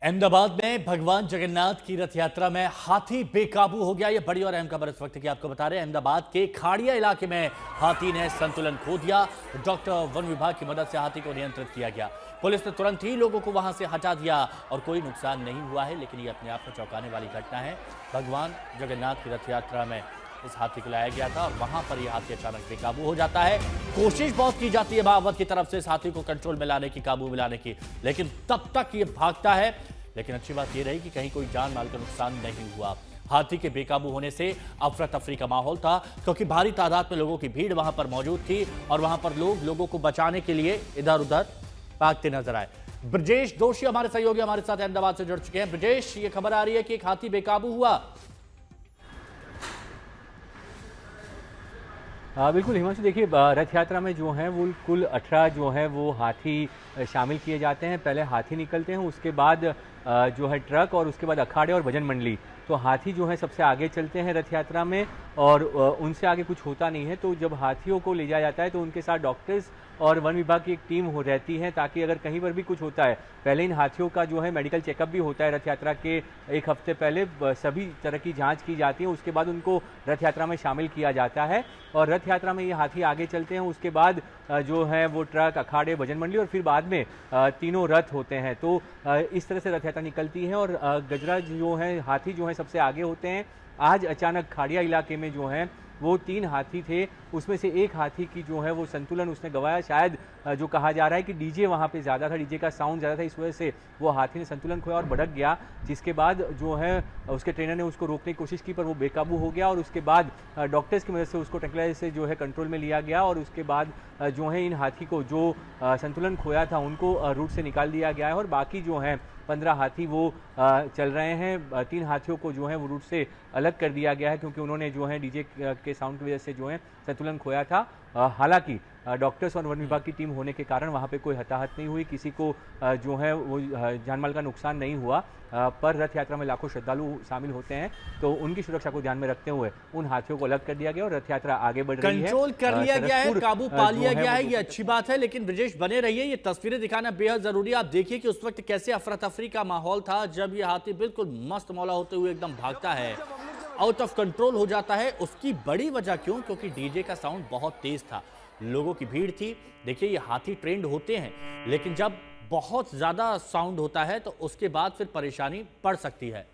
अहमदाबाद में भगवान जगन्नाथ की रथ यात्रा में हाथी बेकाबू हो गया। ये बड़ी और अहम खबर इस वक्त की आपको बता रहे हैं। अहमदाबाद के खाड़िया इलाके में हाथी ने संतुलन खो दिया। डॉक्टर वन विभाग की मदद से हाथी को नियंत्रित किया गया। पुलिस ने तुरंत ही लोगों को वहां से हटा दिया और कोई नुकसान नहीं हुआ है, लेकिन ये अपने आप में चौंकाने वाली घटना है। भगवान जगन्नाथ की रथ यात्रा में इस हाथी को लाया गया था और वहां पर यह हाथी अचानक बेकाबू हो जाता है। कोशिश बहुत की जाती है भागवत की तरफ से इस हाथी को कंट्रोल में लाने की, काबू में लाने की, लेकिन तब तक ये भागता है। लेकिन अच्छी बात यह रही कि कहीं कोई जान माल का नुकसान नहीं हुआ। हाथी के बेकाबू होने से अफरा तफरी का माहौल था, क्योंकि भारी तादाद में लोगों की भीड़ वहां पर मौजूद थी और वहां पर लोग लोगों को बचाने के लिए इधर उधर भागते नजर आए। ब्रजेश दोषी हमारे सहयोगी हमारे साथ अहमदाबाद से जुड़ चुके हैं। ब्रजेश, ये खबर आ रही है कि एक हाथी बेकाबू हुआ। बिल्कुल हिमांशु, देखिए रथ यात्रा में जो है वो कुल 18 जो है वो हाथी शामिल किए जाते हैं। पहले हाथी निकलते हैं, उसके बाद जो है ट्रक और उसके बाद अखाड़े और भजन मंडली। तो हाथी जो है सबसे आगे चलते हैं रथ यात्रा में और उनसे आगे कुछ होता नहीं है। तो जब हाथियों को ले जाया जाता है तो उनके साथ डॉक्टर्स और वन विभाग की एक टीम हो रहती है, ताकि अगर कहीं पर भी कुछ होता है, पहले इन हाथियों का जो है मेडिकल चेकअप भी होता है। रथ यात्रा के एक हफ्ते पहले सभी तरह की जांच की जाती है, उसके बाद उनको रथ यात्रा में शामिल किया जाता है। और रथ यात्रा में ये हाथी आगे चलते हैं, उसके बाद जो है वो ट्रक, अखाड़े, भजन मंडली और फिर बाद में तीनों रथ होते हैं। तो इस तरह से रथ यात्रा निकलती है और गजराज जो है, हाथी जो है सबसे आगे होते हैं। आज अचानक खाड़िया इलाके में जो है वो 3 हाथी थे, उसमें से एक हाथी की जो है वो संतुलन उसने गंवाया। शायद जो कहा जा रहा है कि डीजे वहाँ पे ज़्यादा था, डीजे का साउंड ज़्यादा था, इस वजह से वो हाथी ने संतुलन खोया और भड़क गया। जिसके बाद जो है उसके ट्रेनर ने उसको रोकने की कोशिश की, पर वो बेकाबू हो गया और उसके बाद डॉक्टर्स की मदद से उसको ट्रैंक्विलाइजर से जो है कंट्रोल में लिया गया और उसके बाद जो है इन हाथी को जो संतुलन खोया था उनको रूट से निकाल दिया गया है। और बाकी जो है 15 हाथी वो चल रहे हैं। 3 हाथियों को जो है वो रूट से अलग कर दिया गया है, क्योंकि उन्होंने जो है डीजे के साउंड की वजह से जो है संतुलन खोया था। हालांकि डॉक्टर्स और वन विभाग की टीम होने के कारण वहां पे कोई हताहत नहीं हुई, किसी को जो है वो जानमाल का नुकसान नहीं हुआ। पर रथ यात्रा में लाखों श्रद्धालु शामिल होते हैं, तो उनकी सुरक्षा को ध्यान में रखते हुए उन हाथियों को अलग कर दिया गया और रथ यात्रा आगे बढ़ रही है। कंट्रोल कर लिया गया है, काबू पा लिया गया है, ये अच्छी बात है। लेकिन ब्रजेश बने रहिए, ये तस्वीरें दिखाना बेहद जरूरी है। आप देखिए कि उस वक्त कैसे अफरा तफरी का माहौल था जब ये हाथी बिल्कुल मस्त मौला होते हुए एकदम भागता है, आउट ऑफ कंट्रोल हो जाता है। उसकी बड़ी वजह क्यों? क्योंकि डीजे का साउंड बहुत तेज था, लोगों की भीड़ थी। देखिए, ये हाथी ट्रेंड होते हैं, लेकिन जब बहुत ज्यादा साउंड होता है तो उसके बाद फिर परेशानी पड़ सकती है।